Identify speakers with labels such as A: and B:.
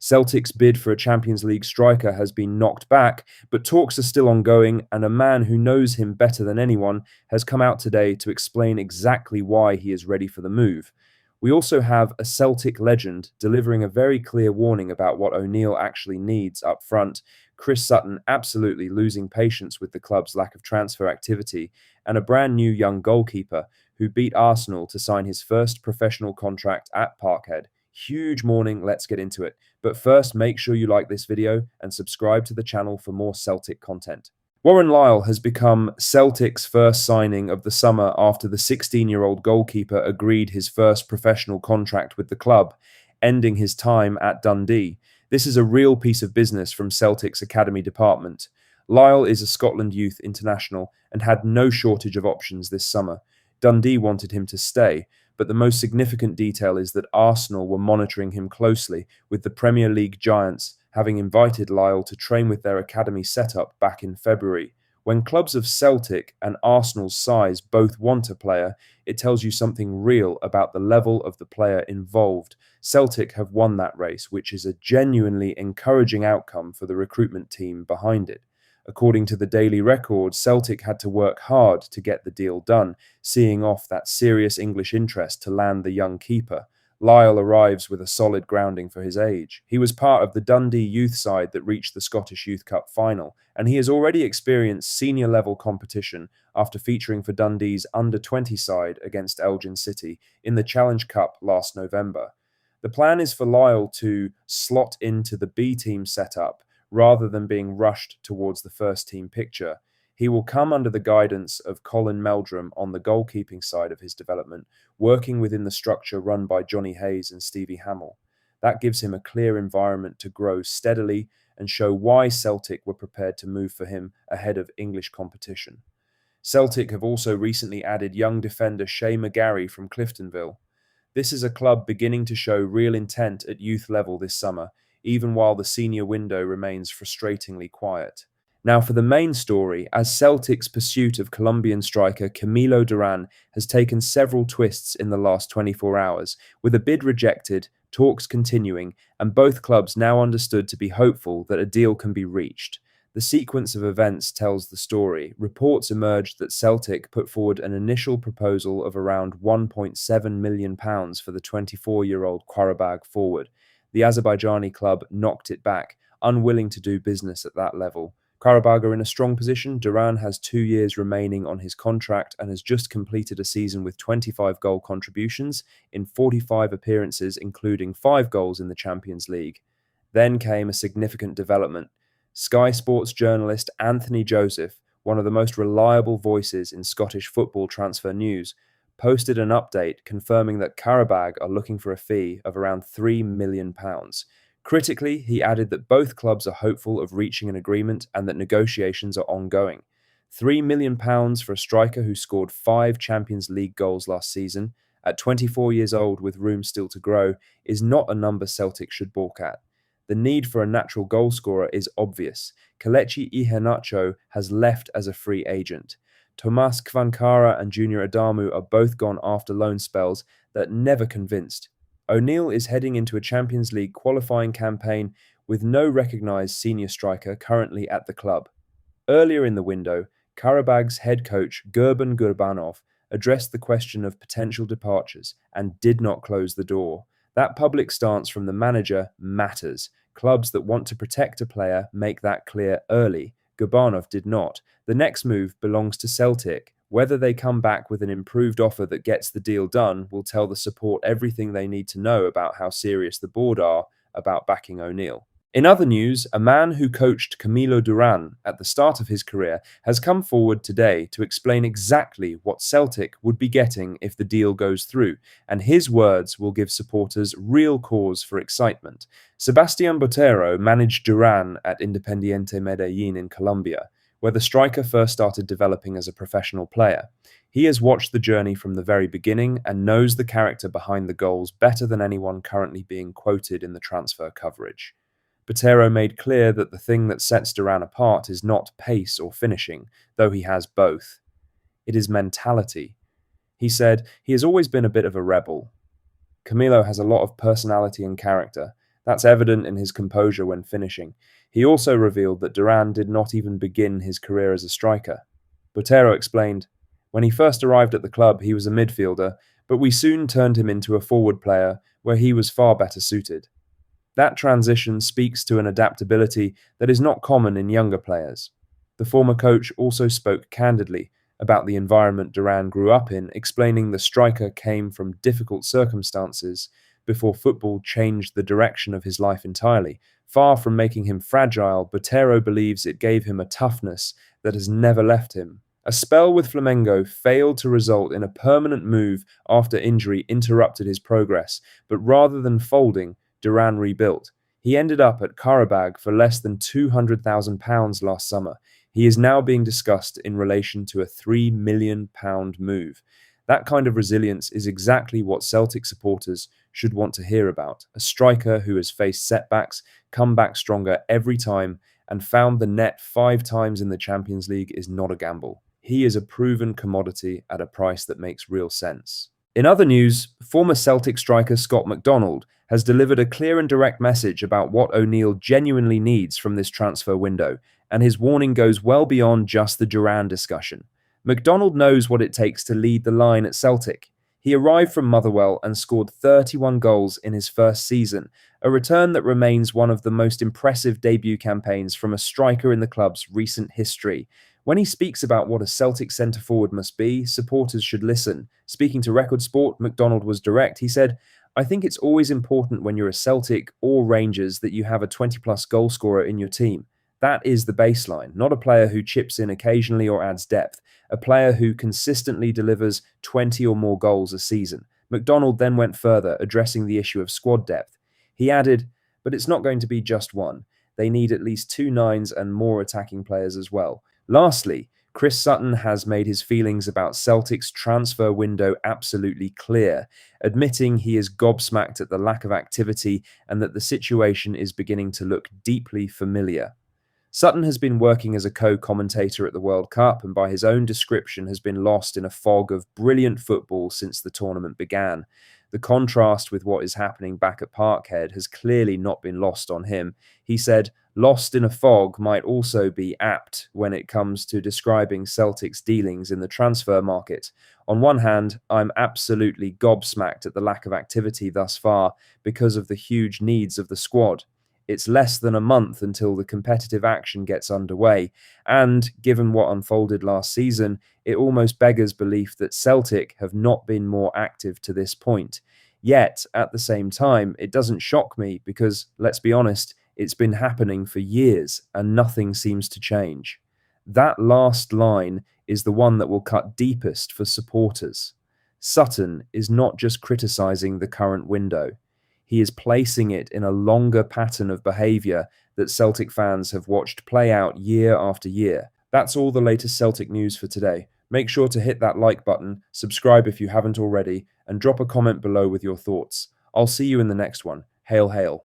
A: Celtic's bid for a Champions League striker has been knocked back, but talks are still ongoing, and a man who knows him better than anyone has come out today to explain exactly why he is ready for the move. We also have a Celtic legend delivering a very clear warning about what O'Neill actually needs up front, Chris Sutton absolutely losing patience with the club's lack of transfer activity, and a brand new young goalkeeper who beat Arsenal to sign his first professional contract at Parkhead. Huge morning, let's get into it. But first, make sure you like this video and subscribe to the channel for more Celtic content. Warren Lyle has become Celtic's first signing of the summer after the 16-year-old goalkeeper agreed his first professional contract with the club, ending his time at Dundee. This is a real piece of business from Celtic's academy department. Lyle is a Scotland youth international and had no shortage of options this summer. Dundee wanted him to stay, but the most significant detail is that Arsenal were monitoring him closely, with the Premier League giants having invited Lyle to train with their academy setup back in February. When clubs of Celtic and Arsenal's size both want a player, it tells you something real about the level of the player involved. Celtic have won that race, which is a genuinely encouraging outcome for the recruitment team behind it. According to the Daily Record, Celtic had to work hard to get the deal done, seeing off that serious English interest to land the young keeper. Lyle arrives with a solid grounding for his age. He was part of the Dundee youth side that reached the Scottish Youth Cup final, and he has already experienced senior-level competition after featuring for Dundee's under-20 side against Elgin City in the Challenge Cup last November. The plan is for Lyle to slot into the B-team setup rather than being rushed towards the first-team picture. He will come under the guidance of Colin Meldrum on the goalkeeping side of his development, working within the structure run by Johnny Hayes and Stevie Hamill. That gives him a clear environment to grow steadily and show why Celtic were prepared to move for him ahead of English competition. Celtic have also recently added young defender Shay McGarry from Cliftonville. This is a club beginning to show real intent at youth level this summer, even while the senior window remains frustratingly quiet. Now for the main story, as Celtic's pursuit of Colombian striker Camilo Duran has taken several twists in the last 24 hours, with a bid rejected, talks continuing, and both clubs now understood to be hopeful that a deal can be reached. The sequence of events tells the story. Reports emerged that Celtic put forward an initial proposal of around £1.7 million for the 24-year-old Qarabağ forward. The Azerbaijani club knocked it back, unwilling to do business at that level. Qarabağ are in a strong position. Duran has 2 years remaining on his contract and has just completed a season with 25 goal contributions in 45 appearances, including 5 goals in the Champions League. Then came a significant development. Sky Sports journalist Anthony Joseph, one of the most reliable voices in Scottish football transfer news, posted an update confirming that Qarabağ are looking for a fee of around £3 million. Critically, he added that both clubs are hopeful of reaching an agreement and that negotiations are ongoing. £3 million for a striker who scored 5 Champions League goals last season, at 24 years old with room still to grow, is not a number Celtic should balk at. The need for a natural goalscorer is obvious. Kelechi Iheanacho has left as a free agent. Tomas Kvankara and Junior Adamu are both gone after loan spells that never convinced. O'Neill is heading into a Champions League qualifying campaign with no recognised senior striker currently at the club. Earlier in the window, Qarabağ's head coach Gurban Gurbanov addressed the question of potential departures and did not close the door. That public stance from the manager matters. Clubs that want to protect a player make that clear early. Gurbanov did not. The next move belongs to Celtic. Whether they come back with an improved offer that gets the deal done will tell the support everything they need to know about how serious the board are about backing O'Neill. In other news, a man who coached Camilo Duran at the start of his career has come forward today to explain exactly what Celtic would be getting if the deal goes through, and his words will give supporters real cause for excitement. Sebastian Botero managed Duran at Independiente Medellin in Colombia, where the striker first started developing as a professional player. He has watched the journey from the very beginning and knows the character behind the goals better than anyone currently being quoted in the transfer coverage. Botero made clear that the thing that sets Duran apart is not pace or finishing, though he has both. It is mentality. He said, he has always been a bit of a rebel. Camilo has a lot of personality and character. That's evident in his composure when finishing. He also revealed that Duran did not even begin his career as a striker. Botero explained, "When he first arrived at the club, he was a midfielder, but we soon turned him into a forward player where he was far better suited." That transition speaks to an adaptability that is not common in younger players. The former coach also spoke candidly about the environment Duran grew up in, explaining the striker came from difficult circumstances before football changed the direction of his life entirely. Far from making him fragile, Botero believes it gave him a toughness that has never left him. A spell with Flamengo failed to result in a permanent move after injury interrupted his progress, but rather than folding, Duran rebuilt. He ended up at Karabag for less than £200,000 last summer. He is now being discussed in relation to a £3 million move. That kind of resilience is exactly what Celtic supporters should want to hear about. A striker who has faced setbacks, come back stronger every time, and found the net 5 times in the Champions League is not a gamble. He is a proven commodity at a price that makes real sense. In other news, former Celtic striker Scott McDonald has delivered a clear and direct message about what O'Neill genuinely needs from this transfer window, and his warning goes well beyond just the Duran discussion. McDonald knows what it takes to lead the line at Celtic. He arrived from Motherwell and scored 31 goals in his first season, a return that remains one of the most impressive debut campaigns from a striker in the club's recent history. When he speaks about what a Celtic centre-forward must be, supporters should listen. Speaking to Record Sport, McDonald was direct. He said, "I think it's always important when you're a Celtic or Rangers that you have a 20-plus goal scorer in your team. That is the baseline, not a player who chips in occasionally or adds depth, a player who consistently delivers 20 or more goals a season." McDonald then went further, addressing the issue of squad depth. He added, "But it's not going to be just one. They need at least 2 nines and more attacking players as well." Lastly, Chris Sutton has made his feelings about Celtic's transfer window absolutely clear, admitting he is gobsmacked at the lack of activity and that the situation is beginning to look deeply familiar. Sutton has been working as a co-commentator at the World Cup and by his own description has been lost in a fog of brilliant football since the tournament began. The contrast with what is happening back at Parkhead has clearly not been lost on him. He said, "Lost in a fog" might also be apt when it comes to describing Celtic's dealings in the transfer market. On one hand, I'm absolutely gobsmacked at the lack of activity thus far because of the huge needs of the squad. It's less than a month until the competitive action gets underway, and given what unfolded last season, it almost beggars belief that Celtic have not been more active to this point. Yet, at the same time, it doesn't shock me because, let's be honest, it's been happening for years and nothing seems to change. That last line is the one that will cut deepest for supporters. Sutton is not just criticising the current window. He is placing it in a longer pattern of behaviour that Celtic fans have watched play out year after year. That's all the latest Celtic news for today. Make sure to hit that like button, subscribe if you haven't already, and drop a comment below with your thoughts. I'll see you in the next one. Hail, hail.